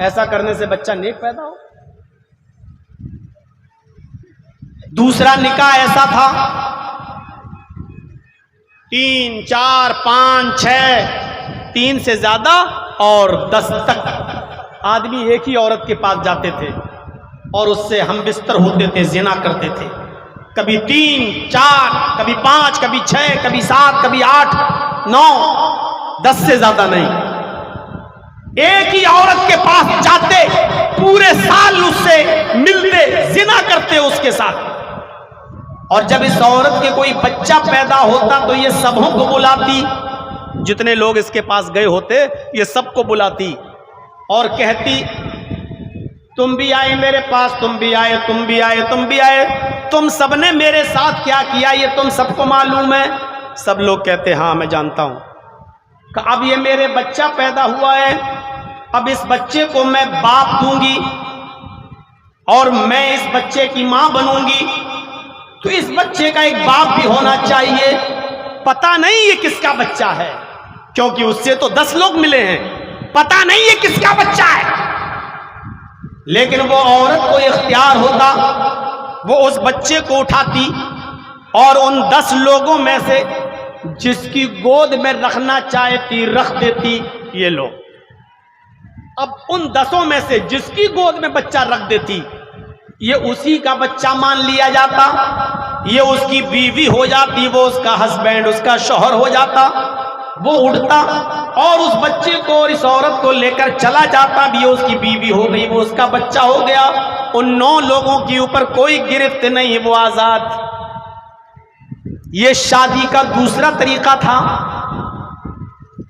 ऐसा करने से बच्चा नेक पैदा हो। दूसरा निकाह ऐसा था, 3, 4, 5, 6, 3 से ज्यादा और 10 तक आदमी एक ही औरत के पास जाते थे और उससे हम बिस्तर होते थे, जिना करते थे। कभी 3, 4, कभी 5, कभी 6, कभी 7, कभी 8, 9, 10 से ज्यादा नहीं। एक ही औरत के पास जाते, पूरे साल उससे मिलते, जिना करते उसके साथ। और जब इस औरत के कोई बच्चा पैदा होता तो ये सबों को बुलाती, जितने लोग इसके पास गए होते ये सबको बुलाती और कहती, तुम भी आए मेरे पास, तुम भी आए, तुम भी आए, तुम भी आए, तुम सबने मेरे साथ क्या किया ये तुम सबको मालूम है। सब लोग कहते हाँ मैं जानता हूं। अब ये मेरे बच्चा पैदा हुआ है, अब इस बच्चे को मैं बाप दूंगी और मैं इस बच्चे की मां बनूंगी, तो इस बच्चे का एक बाप भी होना चाहिए। पता नहीं ये किसका बच्चा है, क्योंकि उससे तो 10 लोग मिले हैं, पता नहीं ये किसका बच्चा है। लेकिन वो औरत को इख्तियार होता, वो उस बच्चे को उठाती और उन 10 लोगों में से जिसकी गोद में रखना चाहती रख देती। ये लो, अब उन 10 में से जिसकी गोद में बच्चा रख देती, ये उसी का बच्चा मान लिया जाता, ये उसकी बीवी हो जाती, वो उसका हस्बैंड, उसका शौहर हो जाता। वो उठता और उस बच्चे को और इस औरत को लेकर चला जाता, भी उसकी बीवी हो गई, वो उसका बच्चा हो गया। उन 9 लोगों के ऊपर कोई गिरफ्त नहीं, वो आजाद। ये शादी का दूसरा तरीका था।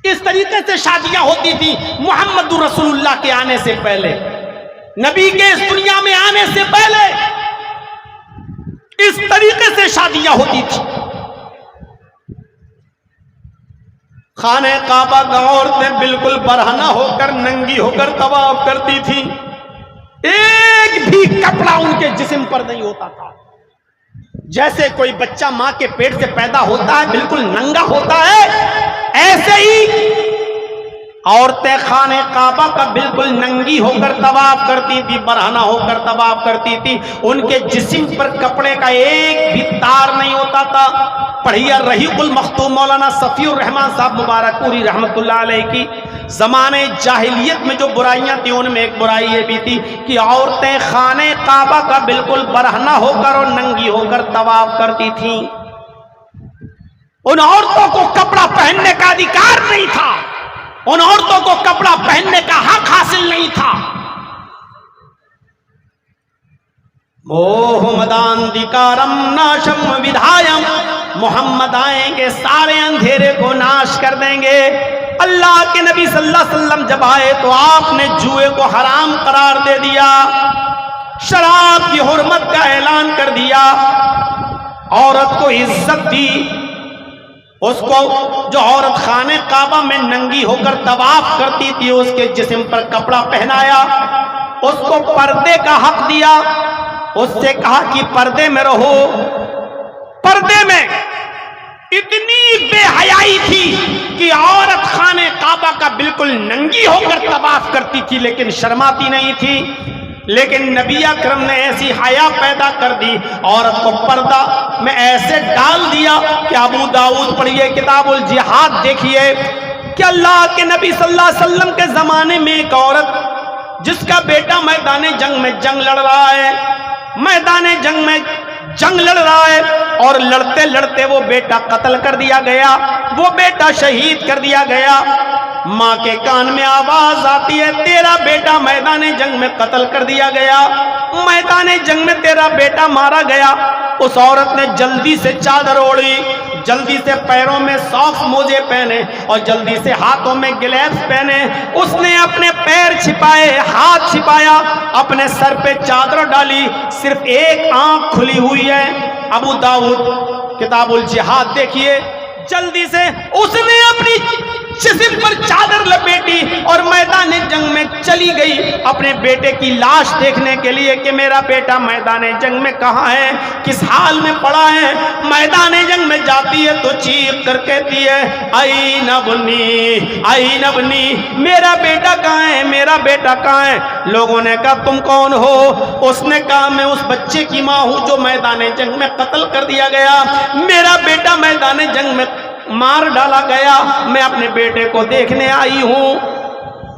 इस तरीके से शादियां होती थी मोहम्मद रसूलुल्लाह के आने से पहले, नबी के इस दुनिया में आने से पहले इस तरीके से शादियां होती थी। खाने काबा का औरतें बिल्कुल बरहना होकर, नंगी होकर तवाफ करती थी, एक भी कपड़ा उनके जिस्म पर नहीं होता था। जैसे कोई बच्चा मां के पेट से पैदा होता है बिल्कुल नंगा होता है, ऐसे ही औरतें खाने काबा का बिल्कुल नंगी होकर तवाफ करती थी, बरहना होकर तवाफ करती थी। उनके जिस्म पर कपड़े का एक भी तार नहीं होता था। पढ़िए रहीकुल मखतूम मौलाना सफीउर रहमान साहब मुबारकपुरी रहमतुल्लाह अलैह की ज़माने जाहिलियत में जो बुराइयां थी उनमें एक बुराई ये भी थी कि औरतें खाने काबा का बिल्कुल बरहना होकर और नंगी होकर तवाफ करती थीं। उन औरतों को कपड़ा पहनने का अधिकार नहीं था, उन औरतों को कपड़ा पहनने का हक हासिल नहीं था। मोहम्मदांधिकारम नाशम विधायम, मोहम्मद आएंगे सारे अंधेरे को नाश कर देंगे। अल्लाह के नबी सल्लल्लाहु अलैहि वसल्लम जब आए तो आपने जुए को हराम करार दे दिया, शराब की हुर्मत का ऐलान कर दिया, औरत को इज्जत दी। उसको जो औरत खाने काबा में नंगी होकर तवाफ करती थी उसके जिस्म पर कपड़ा पहनाया, उसको पर्दे का हक दिया, उससे कहा कि पर्दे में रहो। पर्दे में इतनी बेहयाई थी कि औरत खाने काबा का बिल्कुल नंगी होकर तवाफ करती थी लेकिन शर्माती नहीं थी। लेकिन नबी अकरम ने ऐसी हया पैदा कर दी, औरत को पर्दा में ऐसे डाल दिया कि अबू दाऊद पढ़िए किताबुल जिहाद देखिए कि अल्लाह के नबी सल्लल्लाहु अलैहि वसल्लम के जमाने में एक औरत जिसका बेटा मैदान जंग में जंग लड़ रहा है, मैदान जंग में जंग लड़ रहा है और लड़ते लड़ते वो बेटा कत्ल कर दिया गया, वो बेटा शहीद कर दिया गया। माँ के कान में आवाज आती है, तेरा बेटा मैदान जंग में कत्ल कर दिया गया, मैदान जंग में तेरा बेटा मारा गया। उस औरत ने जल्दी से चादर ओढ़ी, जल्दी से पैरों में सॉक्स मोजे पहने और जल्दी से हाथों में ग्लव्स पहने। उसने अपने पैर छिपाए, हाथ छिपाया, अपने सर पे चादर डाली, सिर्फ एक आंख खुली हुई है। अबू दाऊद किताबुल जिहाद देखिए, जल्दी से उसने अपनी जिस्म पर चादर लपेटी और मैदान जंग में चली गई अपने बेटे की लाश देखने के लिए कि मेरा बेटा मैदान जंग में कहाँ है, किस हाल में पड़ा है। मैदान जंग में जाती है तो चीख कर कहती है, आई नबनी, आई नबनी, मेरा बेटा कहाँ है, मेरा बेटा कहाँ है। लोगों ने कहा तुम कौन हो? उसने कहा मैं उस बच्चे की माँ हूँ जो मैदान जंग में कत्ल कर दिया गया, मेरा बेटा मैदान जंग में मार डाला गया, मैं अपने बेटे को देखने आई हूं।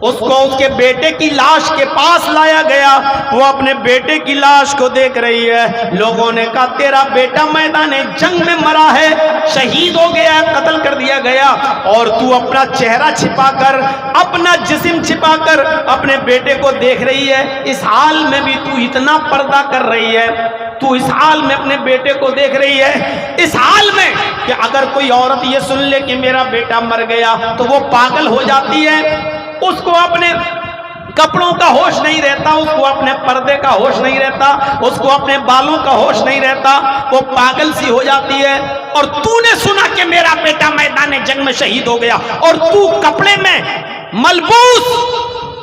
उसको उसके बेटे की लाश के पास लाया गया, वो अपने बेटे की लाश को देख रही है। लोगों ने कहा तेरा बेटा मैदान जंग में मरा है, शहीद हो गया है, कत्ल कर दिया गया, और तू अपना चेहरा छिपाकर, अपना जिस्म छिपाकर अपने बेटे को देख रही है। इस हाल में भी तू इतना पर्दा कर रही है, तू इस हाल में अपने बेटे को देख रही है, इस हाल में कि अगर कोई औरत ये सुन ले कि मेरा बेटा मर गया तो वो पागल हो जाती है। उसको अपने कपड़ों का होश नहीं रहता, उसको अपने पर्दे का होश नहीं रहता, उसको अपने बालों का होश नहीं रहता, वो पागल सी हो जाती है। और तूने सुना कि मेरा बेटा मैदान जंग में शहीद हो गया और तू कपड़े में मलबूस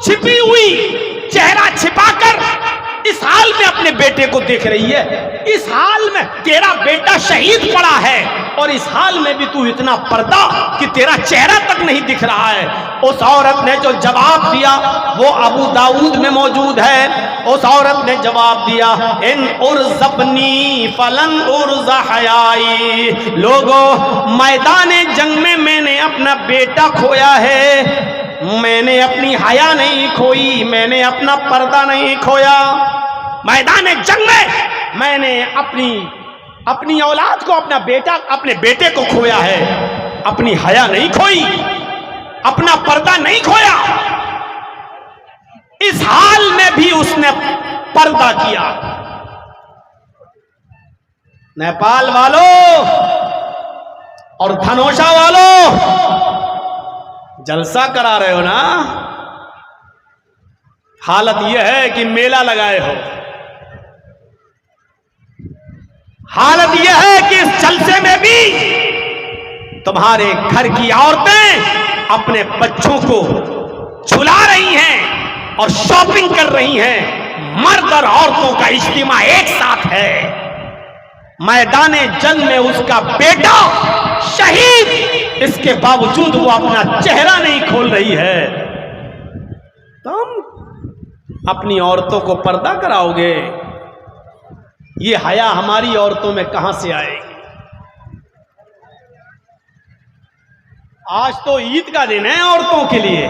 छिपी हुई, चेहरा छिपाकर इस हाल में अपने बेटे को देख रही है। इस हाल में तेरा बेटा शहीद पड़ा है और इस हाल में भी तू इतना पर्दा कि तेरा चेहरा तक नहीं दिख रहा है। उस औरत ने जो जवाब दिया वो अबू दाऊद में मौजूद है। उस औरत ने जवाब दिया, इन उर्ज़बनी फलन उर्ज़ हयाई, लोगों मैदान जंग में मैंने अपना बेटा खोया है, मैंने अपनी हया नहीं खोई, मैंने अपना पर्दा नहीं खोया। मैदान जंग में मैंने अपनी औलाद को, अपने बेटे को खोया है, अपनी हया नहीं खोई, अपना पर्दा नहीं खोया। इस हाल में भी उसने पर्दा किया। नेपाल वालों और धनोषा वालों, जलसा करा रहे हो ना? हालत यह है कि मेला लगाए हो, हालत यह है कि इस जलसे में भी तुम्हारे घर की औरतें अपने बच्चों को झुला रही हैं और शॉपिंग कर रही हैं। मर्द और औरतों का इज्तिमा एक साथ है। मैदान जंग में उसका बेटा शहीद इसके बावजूद वो अपना चेहरा नहीं खोल रही है, तुम अपनी औरतों को पर्दा कराओगे? ये हया हमारी औरतों में कहां से आएगी? आज तो ईद का दिन है औरतों के लिए,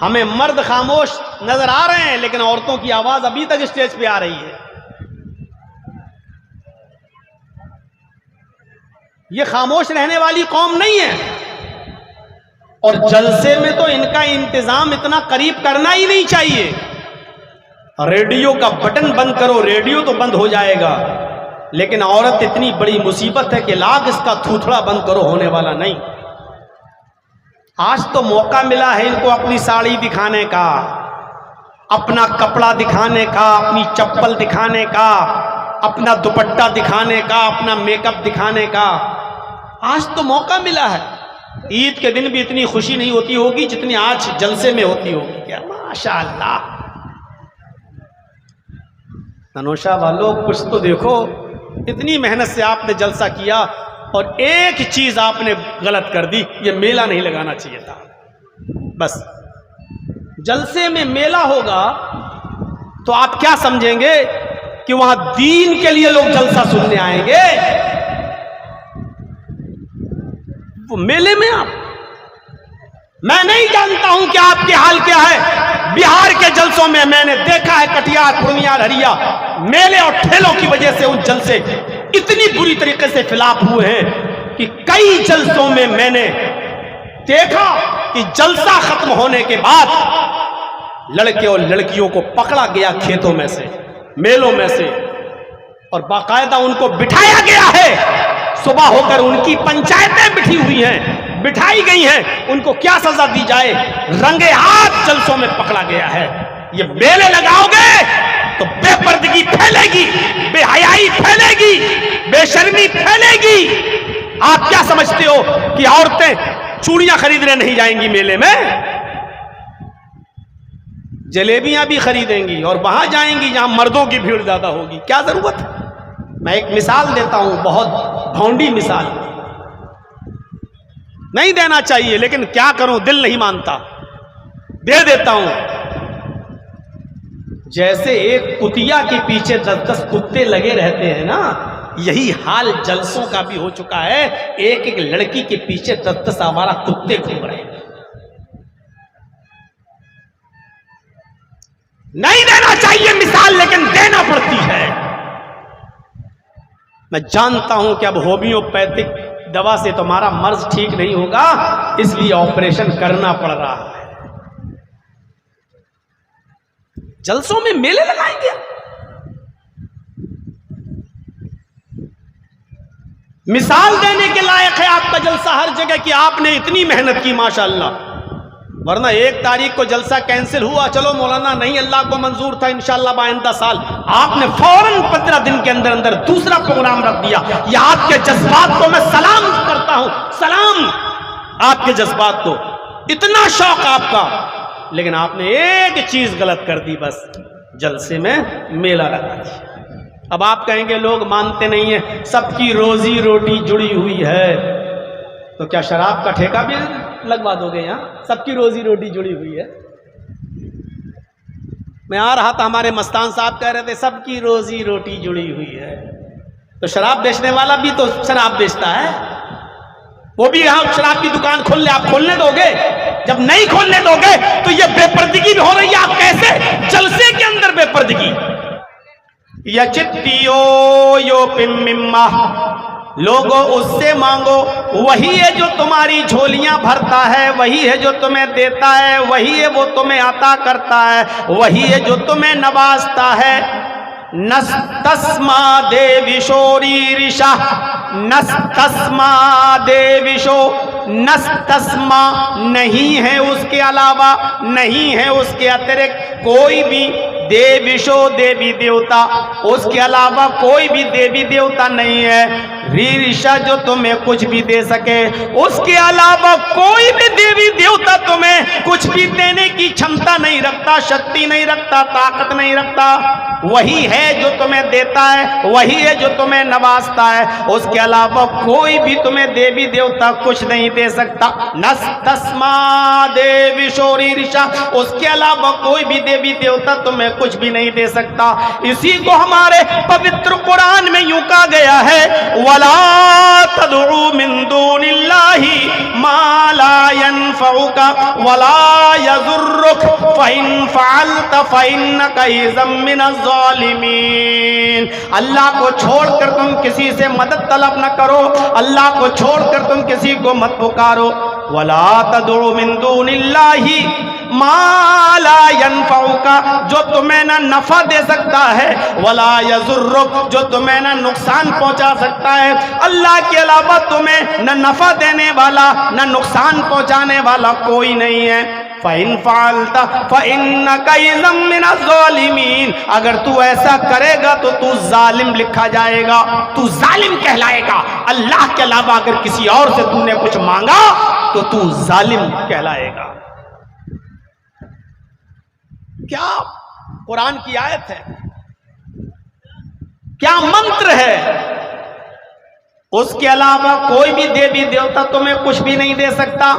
हमें मर्द खामोश नजर आ रहे हैं, लेकिन औरतों की आवाज अभी तक स्टेज पे आ रही है। ये खामोश रहने वाली कौम नहीं है। और जलसे में तो इनका इंतजाम इतना करीब करना ही नहीं चाहिए। रेडियो का बटन बंद करो, रेडियो तो बंद हो जाएगा, लेकिन औरत इतनी बड़ी मुसीबत है कि लाख इसका थूथड़ा बंद करो, होने वाला नहीं। आज तो मौका मिला है इनको अपनी साड़ी दिखाने का, अपना कपड़ा दिखाने का, अपनी चप्पल दिखाने का, अपना दुपट्टा दिखाने का, अपना मेकअप दिखाने का। आज तो मौका मिला है। ईद के दिन भी इतनी खुशी नहीं होती होगी जितनी आज जलसे में होती होगी। क्या माशाअल्लाह। तनोशा वालों कुछ तो देखो, इतनी मेहनत से आपने जलसा किया और एक चीज आपने गलत कर दी, ये मेला नहीं लगाना चाहिए था। बस जलसे में मेला होगा तो आप क्या समझेंगे कि वहां दीन के लिए लोग जलसा सुनने आएंगे? वो मेले में मैं नहीं जानता हूं कि आपके हाल क्या है। बिहार के जलसों में मैंने देखा है, कटिहार, पूर्णिया, हरिया, मेले और ठेलों की वजह से उन जलसे इतनी बुरी तरीके से फिलाप हुए हैं कि कई जलसों में मैंने देखा कि जलसा खत्म होने के बाद लड़के और लड़कियों को पकड़ा गया खेतों में से, मेलों में से, और बाकायदा उनको बिठाया गया है। सुबह होकर उनकी पंचायतें बिठाई गई हैं, उनको क्या सजा दी जाए, रंगे हाथ जलसों में पकड़ा गया है। ये मेले लगाओगे तो बेपर्दगी फैलेगी, बेहयाई फैलेगी, बेशर्मी फैलेगी। आप क्या समझते हो कि औरतें चूड़ियां खरीदने नहीं जाएंगी मेले में? जलेबियां भी खरीदेंगी और वहां जाएंगी जहां मर्दों की भीड़ ज्यादा होगी। क्या जरूरत है? मैं एक मिसाल देता हूं, बहुत भौंडी मिसाल, नहीं देना चाहिए लेकिन क्या करूं, दिल नहीं मानता, दे देता हूं। जैसे एक कुतिया के पीछे 10-10 कुत्ते लगे रहते हैं ना, यही हाल जलसों का भी हो चुका है। एक एक लड़की के पीछे 10-10 आवारा कुत्ते घूम रहे हैं। नहीं देना चाहिए मिसाल, लेकिन देना पड़ती है। मैं जानता हूं कि अब होम्योपैथिक दवा से तुम्हारा मर्ज ठीक नहीं होगा, इसलिए ऑपरेशन करना पड़ रहा है। जलसों में मेले लगाएंगे? मिसाल देने के लायक है आपका जलसा हर जगह कि आपने इतनी मेहनत की माशाअल्लाह। वरना 1 तारीख को जलसा कैंसिल हुआ, चलो मौलाना नहीं, अल्लाह को मंजूर था, इंशाअल्लाह बाइंदा साल, आपने फौरन 15 दिन के अंदर अंदर दूसरा प्रोग्राम रख दिया। ये आपके जज्बात को मैं सलाम करता हूं, सलाम आपके जज्बात को, इतना शौक आपका, लेकिन आपने एक चीज गलत कर दी, बस जलसे में मेला लगा दिया। अब आप कहेंगे लोग मानते नहीं है, सबकी रोजी रोटी जुड़ी हुई है, तो क्या शराब का ठेका भी लगवा दोगे? यहां सबकी रोजी रोटी जुड़ी हुई है। मैं आ रहा था, हमारे मस्तान साहब कह रहे थे सबकी रोजी रोटी जुड़ी हुई है, तो शराब बेचने वाला भी तो शराब बेचता है, वो भी यहां शराब की दुकान खोल ले। आप खोलने दोगे? जब नहीं खोलने दोगे तो ये बेपर्दगी हो रही है। आप कैसे जलसे के अंदर बेपर्दगी? यचित्तियो यो पिम्मिम्मा, लोगों उससे मांगो, वही है जो तुम्हारी झोलियां भरता है, वही है जो तुम्हें देता है, वही है वो तुम्हें अता करता है, वही है जो तुम्हें नवाजता है। नस्तस्मा देविशोरी ऋषा, नस्तस्मा देविशो, नस्तस्मा नहीं है उसके अलावा, नहीं है उसके अतिरिक्त कोई भी देविशो देवी देवता, उसके अलावा कोई भी देवी देवता नहीं है। रीरिशा जो तुम्हें कुछ भी दे सके, उसके अलावा कोई भी देवी देवता तुम्हें कुछ भी देने की क्षमता नहीं रखता, शक्ति नहीं रखता, ताकत नहीं रखता। वही है जो तुम्हें देता है, वही है जो तुम्हें नवाजता है। उसके अलावा कोई भी तुम्हें देवी देवता कुछ नहीं दे सकता। नस तस्मा देवी शोरी ऋषा, उसके अलावा कोई भी देवी देवता तुम्हें कुछ भी नहीं दे सकता। इसी को हमारे पवित्र कुरान में यूं कहा गया है, वला तदउ मिन दूनिल्लाहि मा ला यनफउका वला यजुर्रुक फइन फअलत फइन्नका इज़म मिनज़ ज़ालिमीन। अल्लाह को छोड़कर तुम किसी से मदद तलब न करो, अल्लाह को छोड़कर तुम किसी को मत पुकारो। वला तदउ मिन दूनिल्लाहि मा ला यनफउका, जो तुम्हें ना नफा दे सकता है, वला यजुर्रुक, जो तुम्हें ना नुकसान पहुंचा सकता है। अल्लाह के अलावा तुम्हें न नफा देने वाला न नुकसान पहुंचाने वाला कोई नहीं है। फ़इन फ़अलता फ़इन्नका इज़म मिनज़ ज़ालिमीन, अगर तू ऐसा करेगा तो तू जालिम लिखा जाएगा, तू जालिम कहलाएगा। अल्लाह के अलावा अगर किसी और से तूने कुछ मांगा तो तू जालिम कहलाएगा। क्या कुरान की आयत है, क्या मंत्र है। उसके अलावा कोई भी देवी देवता तुम्हें कुछ भी नहीं दे सकता।